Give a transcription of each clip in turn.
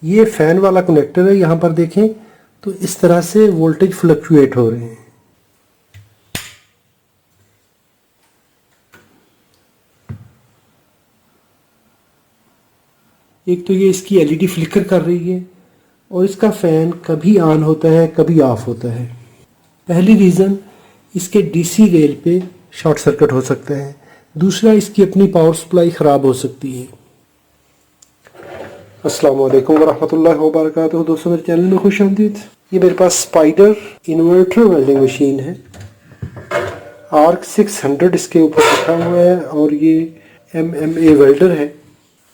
ये फैन वाला कनेक्टर है, यहाँ पर देखें तो इस तरह से वोल्टेज फ्लक्चुएट हो रहे हैं। एक तो ये इसकी एलईडी फ्लिकर कर रही है और इसका फैन कभी ऑन होता है कभी ऑफ होता है। पहली रीज़न इसके डीसी रेल पे शॉर्ट सर्किट हो सकता है, दूसरा इसकी अपनी पावर सप्लाई ख़राब हो सकती है। अस्सलाम वालेकुम वरहमतुल्लाहि वबरकातुहू। दोस्तों मेरे चैनल में खुश आमदीद। ये मेरे पास स्पाइडर इन्वर्टर वेल्डिंग मशीन है, आर्क 600 इसके ऊपर रखा हुआ है और ये MMA वेल्डर है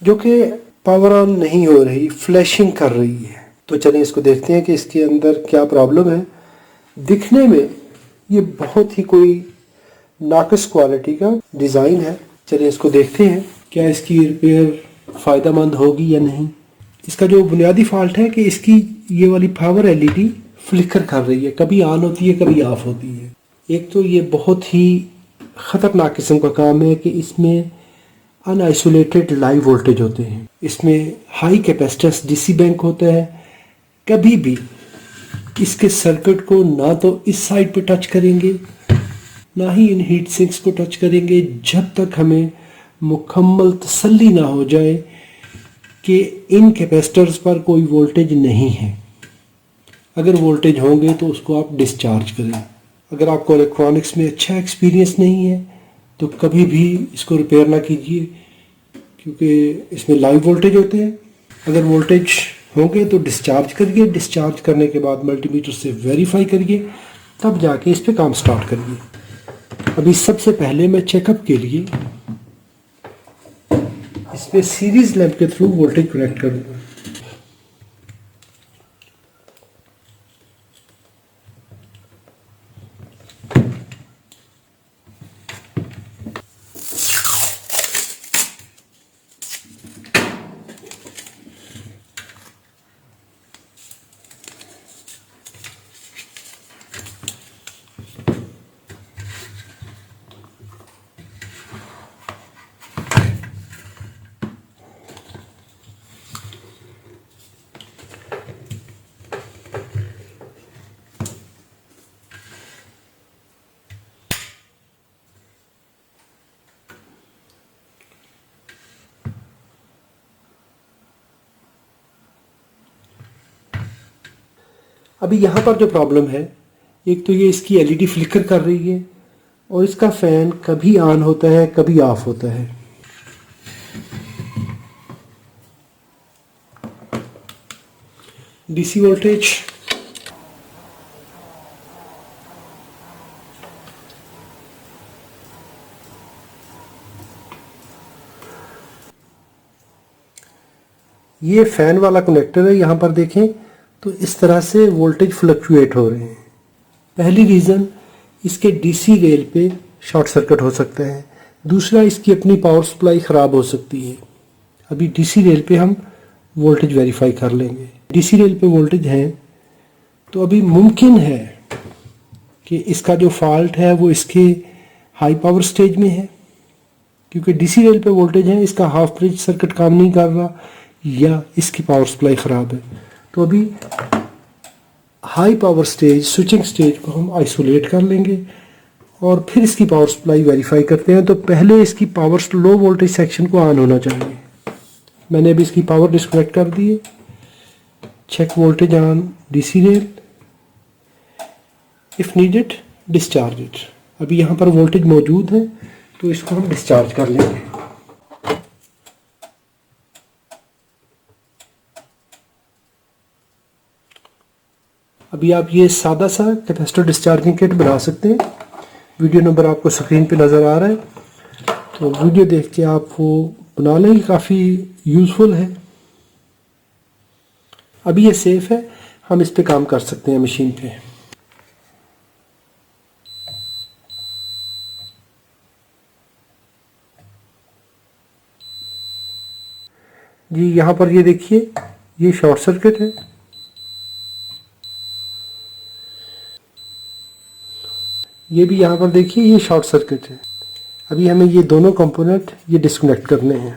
जो कि पावर ऑन नहीं हो रही, फ्लैशिंग कर रही है। तो चलिए इसको देखते हैं कि इसके अंदर क्या प्रॉब्लम है। दिखने में ये बहुत ही कोई नाक़िस क्वालिटी का डिज़ाइन है। चलिए इसको देखते हैं क्या इसकी रिपेयर फ़ायदेमंद होगी या नहीं। इसका जो बुनियादी फॉल्ट है कि इसकी ये वाली पावर एलईडी फ्लिकर कर रही है, कभी ऑन होती है कभी ऑफ होती है। एक तो ये बहुत ही ख़तरनाक किस्म का काम है कि इसमें अनआइसोलेटेड लाइव वोल्टेज होते हैं, इसमें हाई कैपेसिटेंस डीसी बैंक होता है। कभी भी इसके सर्किट को ना तो इस साइड पे टच करेंगे ना ही इन हीट सिंक्स को टच करेंगे जब तक हमें मुकम्मल तसल्ली ना हो जाए कि इन कैपेसिटर्स पर कोई वोल्टेज नहीं है। अगर वोल्टेज होंगे तो उसको आप डिस्चार्ज करें। अगर आपको इलेक्ट्रॉनिक्स में अच्छा एक्सपीरियंस नहीं है तो कभी भी इसको रिपेयर ना कीजिए, क्योंकि इसमें लाइव वोल्टेज होते हैं। अगर वोल्टेज होंगे तो डिस्चार्ज करिए, डिस्चार्ज करने के बाद मल्टीमीटर से वेरीफाई करिए, तब जाके इस पे काम स्टार्ट करिए। अभी सबसे पहले मैं चेकअप के लिए इसमें सीरीज लैंप के थ्रू वोल्टेज कनेक्ट करूँगा। अभी यहाँ पर जो प्रॉब्लम है, एक तो ये इसकी एलईडी फ्लिकर कर रही है और इसका फैन कभी ऑन होता है कभी ऑफ होता है। डीसी वोल्टेज ये फैन वाला कनेक्टर है, यहाँ पर देखें तो इस तरह से वोल्टेज फ्लक्चुएट हो रहे हैं। पहली रीज़न इसके डीसी रेल पे शॉर्ट सर्किट हो सकता है, दूसरा इसकी अपनी पावर सप्लाई ख़राब हो सकती है। अभी डीसी रेल पे हम वोल्टेज वेरीफाई कर लेंगे। डीसी रेल पे वोल्टेज है तो अभी मुमकिन है कि इसका जो फॉल्ट है वो इसके हाई पावर स्टेज में है, क्योंकि डीसी रेल पे वोल्टेज है, इसका हाफ ब्रिज सर्किट काम नहीं कर रहा या इसकी पावर सप्लाई ख़राब है। तो अभी high power stage switching stage को हम आइसोलेट कर लेंगे और फिर इसकी पावर सप्लाई वेरीफाई करते हैं। तो पहले इसकी पावर लो वोल्टेज सेक्शन को ऑन होना चाहिए। मैंने अभी इसकी पावर डिस्कनेक्ट कर दी है। Check voltage on DC rail, if needed discharge it. अभी यहाँ पर वोल्टेज मौजूद है तो इसको हम डिस्चार्ज कर लेंगे। अभी आप ये सादा सा कैपेसिटर डिस्चार्जिंग किट बना सकते हैं। वीडियो नंबर आपको स्क्रीन पे नज़र आ रहा है, तो वीडियो देख के आप वो बना लेंगे, काफ़ी यूज़फुल है। अभी ये सेफ़ है, हम इस पे काम कर सकते हैं मशीन पे। जी यहाँ पर ये देखिए, ये शॉर्ट सर्किट है। ये भी यहाँ पर देखिए, ये शॉर्ट सर्किट है। अभी हमें ये दोनों कंपोनेंट ये डिस्कनेक्ट करने हैं।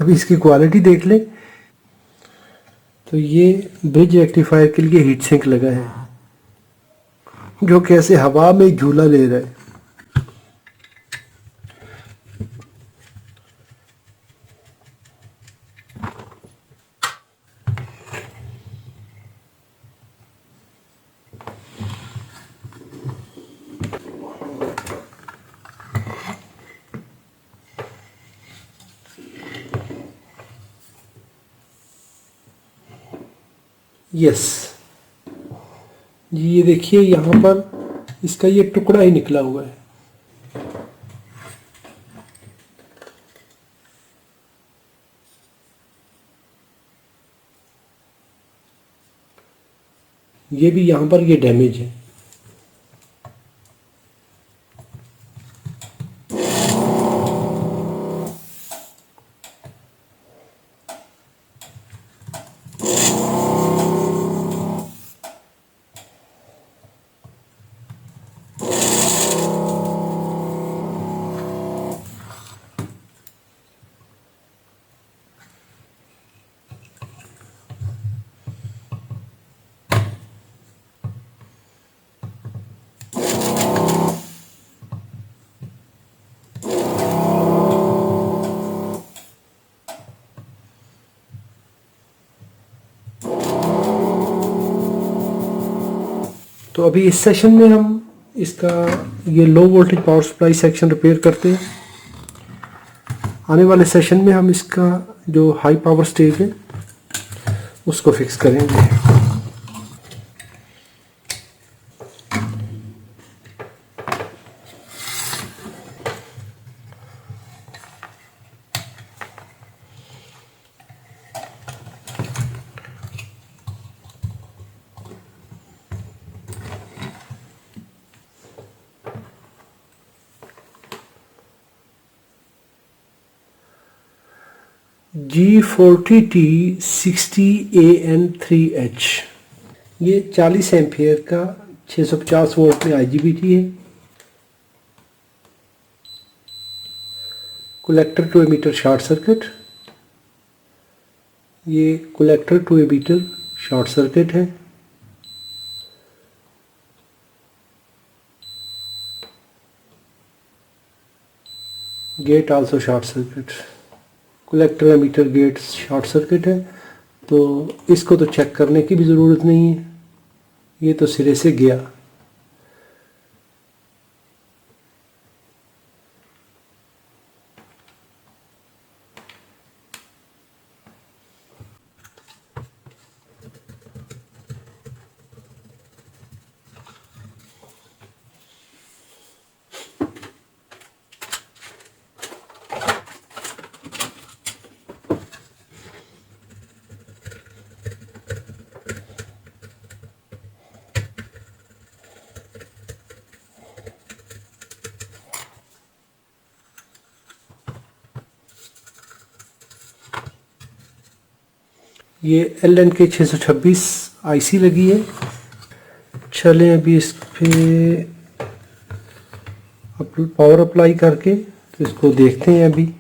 अभी इसकी क्वालिटी देख ले। तो ये ब्रिज रेक्टिफायर के लिए हीट सिंक लगा है, जो कैसे हवा में झूला ले रहा है। यस जी, ये देखिए यहाँ पर इसका ये टुकड़ा ही निकला हुआ है। ये भी यहाँ पर ये डैमेज है। तो अभी इस सेशन में हम इसका ये low voltage power supply section repair करते हैं। आने वाले सेशन में हम इसका जो हाई पावर स्टेज है उसको फिक्स करेंगे। G40T60AN3H, ये 40 एम्पियर का 650 वोल्ट में IGBT है। Collector to emitter short circuit, ये collector to emitter short circuit है। Gate also short circuit, collector emitter gate short circuit है, तो इसको तो चेक करने की भी ज़रूरत नहीं है, ये तो सिरे से गया। ये LNK 626 IC लगी है। चलें अभी इस पे पावर अप्लाई करके तो इसको देखते हैं अभी।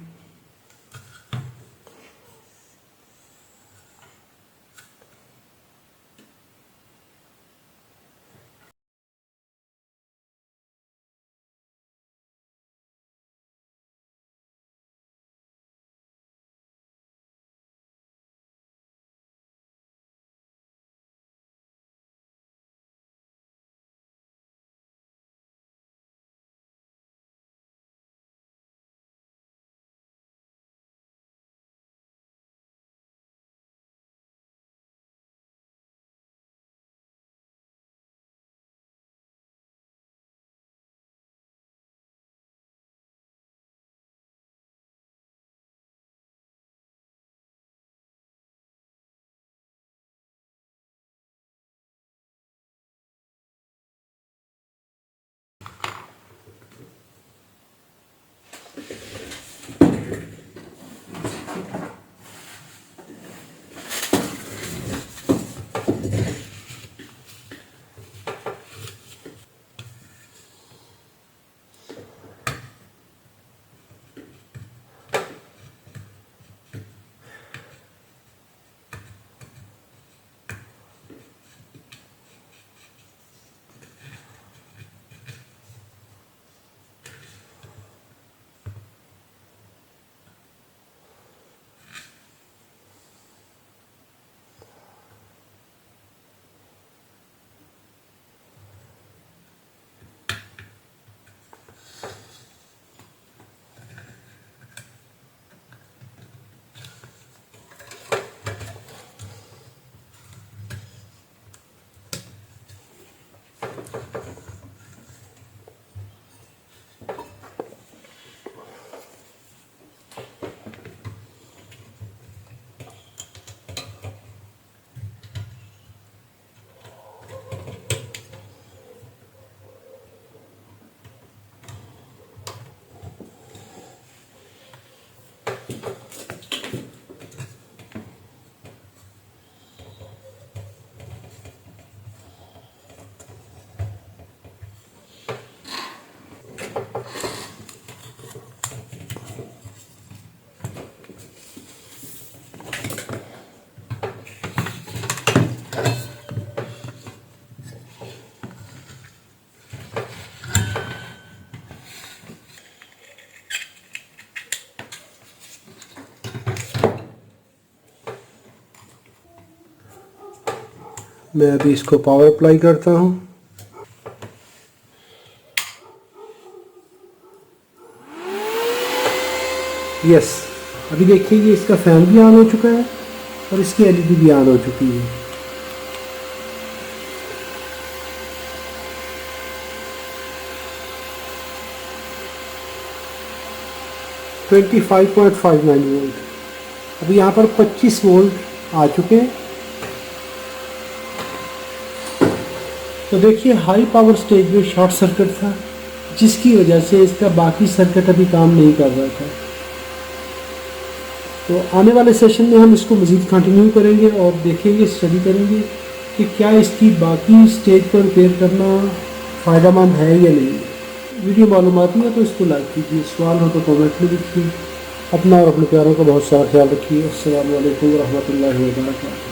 मैं अभी इसको पावर अप्लाई करता हूँ। यस, अभी देखिए ये इसका फैन भी ऑन हो चुका है और इसकी एलईडी भी ऑन हो चुकी है। Twenty 5.59 volt. अभी यहाँ पर 25 वोल्ट आ चुके हैं। तो देखिए हाई पावर स्टेज में शॉर्ट सर्किट था, जिसकी वजह से इसका बाकी सर्किट अभी काम नहीं कर रहा था। तो आने वाले सेशन में हम इसको मज़ीद कंटिन्यू करेंगे और देखेंगे, स्टडी करेंगे कि क्या इसकी बाकी स्टेज पर रिपेयर करना फ़ायदेमंद है या नहीं। वीडियो मालूमाती है तो इसको लाइक कीजिए, सवाल हो तो कमेंट में लिखिए। अपना और अपने प्यारों का बहुत सारा ख्याल रखिए। अस्सलामु अलैकुम व रहमतुल्लाहि व बरकातहू।